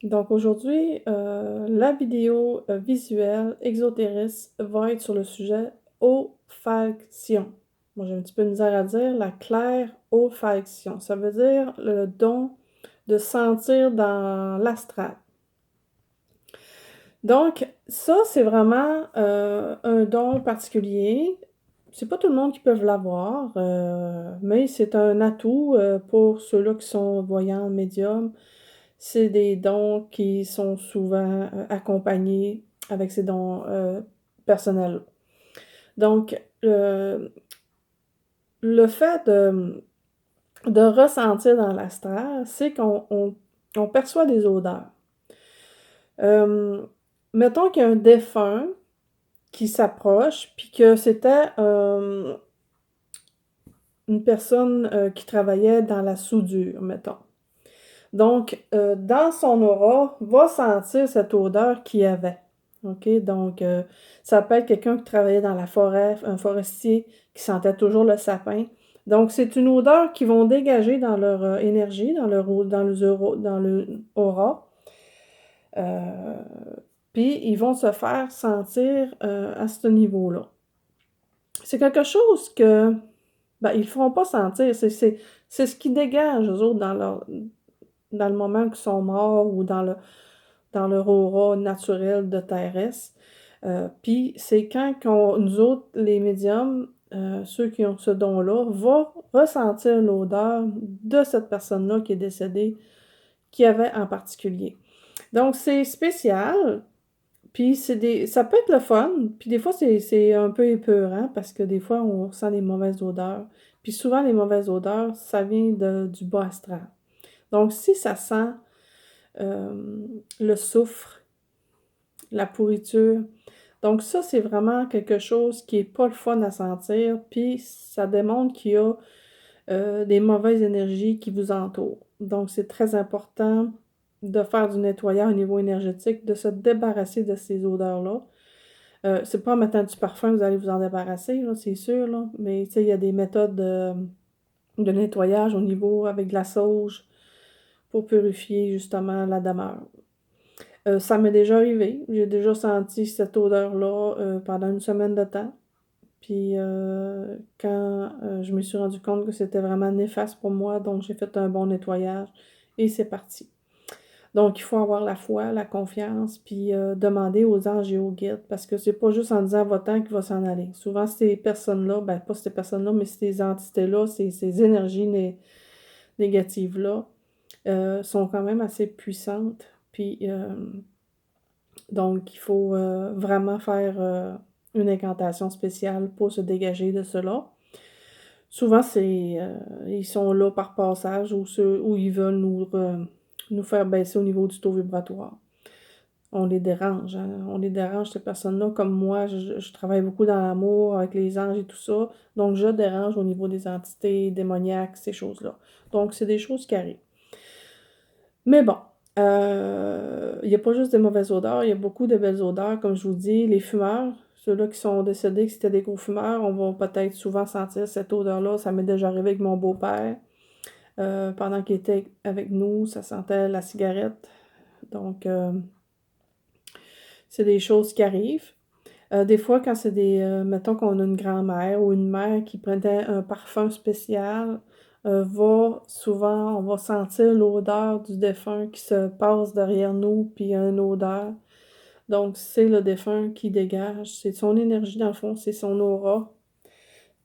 Donc aujourd'hui, la vidéo, visuelle exotériste va être sur le sujet olfaction. Moi, j'ai un petit peu de misère à dire la claire olfaction. Ça veut dire le don de sentir dans l'astral. Donc ça, c'est vraiment, un don particulier. C'est pas tout le monde qui peuvent l'avoir, mais c'est un atout, pour ceux-là qui sont voyants, médiums. C'est des dons qui sont souvent, accompagnés avec ces dons, personnels. Donc, le fait de ressentir dans l'astral, c'est qu'on perçoit des odeurs. Hem, Mettons qu'il y a un défunt qui s'approche, puis que c'était, une personne, qui travaillait dans la soudure, mettons. Donc, dans son aura, va sentir cette odeur qu'il y avait. OK? Donc, ça peut être quelqu'un qui travaillait dans la forêt, un forestier qui sentait toujours le sapin. Donc, c'est une odeur qu'ils vont dégager dans leur, énergie, dans le aura. Puis ils vont se faire sentir, à ce niveau-là. C'est quelque chose que, ben, ils le feront pas sentir, c'est ce qu'ils dégagent eux autres dans le moment qu'ils sont morts ou dans leur aura naturelle de terrestre. Puis c'est quand qu'on nous autres, les médiums, ceux qui ont ce don-là, va ressentir l'odeur de cette personne-là qui est décédée, qui avait en particulier. Donc c'est spécial, puis ça peut être le fun, puis des fois c'est un peu épeurant parce que des fois on sent des mauvaises odeurs. Puis souvent les mauvaises odeurs, ça vient du bas astral. Donc si ça sent le soufre, la pourriture. Donc ça, c'est vraiment quelque chose qui est pas le fun à sentir, puis ça démontre qu'il y a, des mauvaises énergies qui vous entourent. Donc c'est très important de faire du nettoyage au niveau énergétique, de se débarrasser de ces odeurs-là. C'est pas en mettant du parfum que vous allez vous en débarrasser, là, c'est sûr, là, mais tu sais, il y a des méthodes de nettoyage au niveau avec de la sauge pour purifier justement la demeure. Ça m'est déjà arrivé. J'ai déjà senti cette odeur-là, pendant une semaine de temps. Puis, quand, je me suis rendu compte que c'était vraiment néfaste pour moi, donc j'ai fait un bon nettoyage et c'est parti. Donc il faut avoir la foi, la confiance, puis, demander aux anges et aux guides parce que c'est pas juste en disant: «Va-t'en» qu'il va s'en aller. Souvent ces personnes-là, ben, pas ces personnes-là, mais ces entités-là, ces énergies négatives-là, sont quand même assez puissantes. Puis, donc il faut, vraiment faire, une incantation spéciale pour se dégager de cela. Souvent, ils sont là par passage ou ils veulent nous faire baisser au niveau du taux vibratoire. On les dérange, hein, on les dérange ces personnes-là. Comme moi, je travaille beaucoup dans l'amour avec les anges et tout ça, donc je dérange au niveau des entités démoniaques, ces choses-là. Donc c'est des choses qui arrivent. Mais bon, il y a pas juste des mauvaises odeurs, il y a beaucoup de belles odeurs, comme je vous dis. Les fumeurs, ceux-là qui sont décédés, que c'était des gros fumeurs, on va peut-être souvent sentir cette odeur-là. Ça m'est déjà arrivé avec mon beau-père, pendant qu'il était avec nous, ça sentait la cigarette. Donc, c'est des choses qui arrivent. Des fois, quand c'est mettons qu'on a une grand-mère ou une mère qui prenait un parfum spécial, on va sentir l'odeur du défunt qui se passe derrière nous, puis il y a une odeur. Donc c'est le défunt qui dégage, c'est son énergie dans le fond, c'est son aura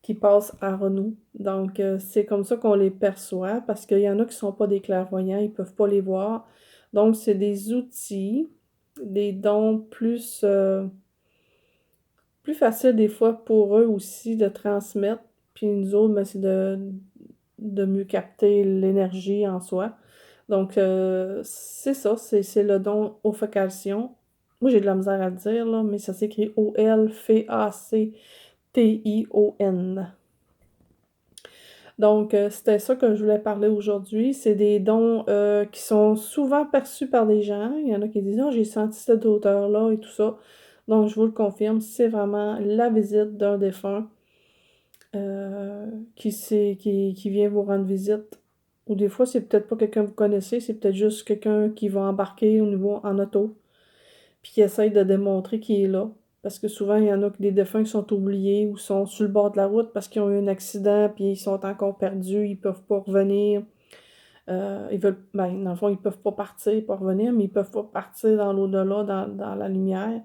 qui passe par nous. Donc c'est comme ça qu'on les perçoit parce qu'il y en a qui sont pas des clairvoyants, ils peuvent pas les voir. Donc c'est des outils, des dons plus facile des fois pour eux aussi de transmettre, puis nous autres, ben, c'est de mieux capter l'énergie en soi. Donc, c'est ça, c'est le don olfaction. Moi, j'ai de la misère à le dire, là, mais ça s'écrit Olfaction. Donc, c'était ça que je voulais parler aujourd'hui. C'est des dons, qui sont souvent perçus par des gens. Il y en a qui disent: «Ah, j'ai senti cette odeur-là» et tout ça. Donc, je vous le confirme, c'est vraiment la visite d'un défunt, qui vient vous rendre visite Ou des fois, c'est peut-être pas quelqu'un que vous connaissez, c'est peut-être juste quelqu'un qui va embarquer au niveau en auto, puis qui essaye de démontrer qu'il est là. Parce que souvent, il y en a que des défunts qui sont oubliés ou sont sur le bord de la route parce qu'ils ont eu un accident, puis ils sont encore perdus, ils peuvent pas revenir. Ils veulent, ben, dans le fond, ils peuvent pas partir pour revenir, mais ils peuvent pas partir dans l'au-delà, dans la lumière.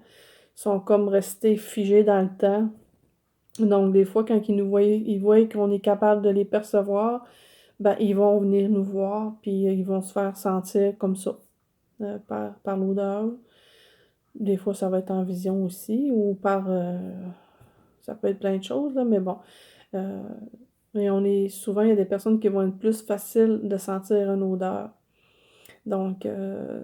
Ils sont comme restés figés dans le temps. Donc, des fois, quand ils voient qu'on est capable de les percevoir, ben, ils vont venir nous voir, puis ils vont se faire sentir comme ça, par l'odeur. Des fois, ça va être en vision aussi, ou ça peut être plein de choses, là, mais bon. Euh, mais souvent, il y a des personnes qui vont être plus faciles de sentir une odeur. Donc,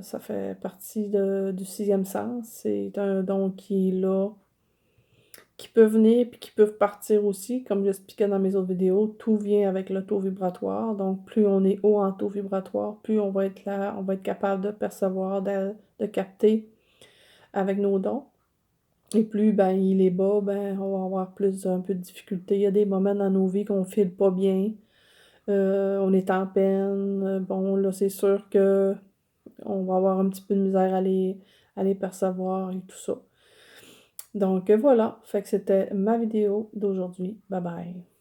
ça fait partie du sixième sens. C'est un don qui est là, qui peut venir puis qui peuvent partir aussi. Comme j'expliquais dans mes autres vidéos, tout vient avec le taux vibratoire. Donc, plus on est haut en taux vibratoire, plus on va être là, on va être capable de percevoir, de capter avec nos dons. Et plus ben, il est bas, ben, on va avoir un peu de difficulté. Il y a des moments dans nos vies qu'on ne file pas bien. On est en peine. Bon, là, c'est sûr que on va avoir un petit peu de misère à les percevoir et tout ça. Donc voilà, fait que c'était ma vidéo d'aujourd'hui. Bye bye.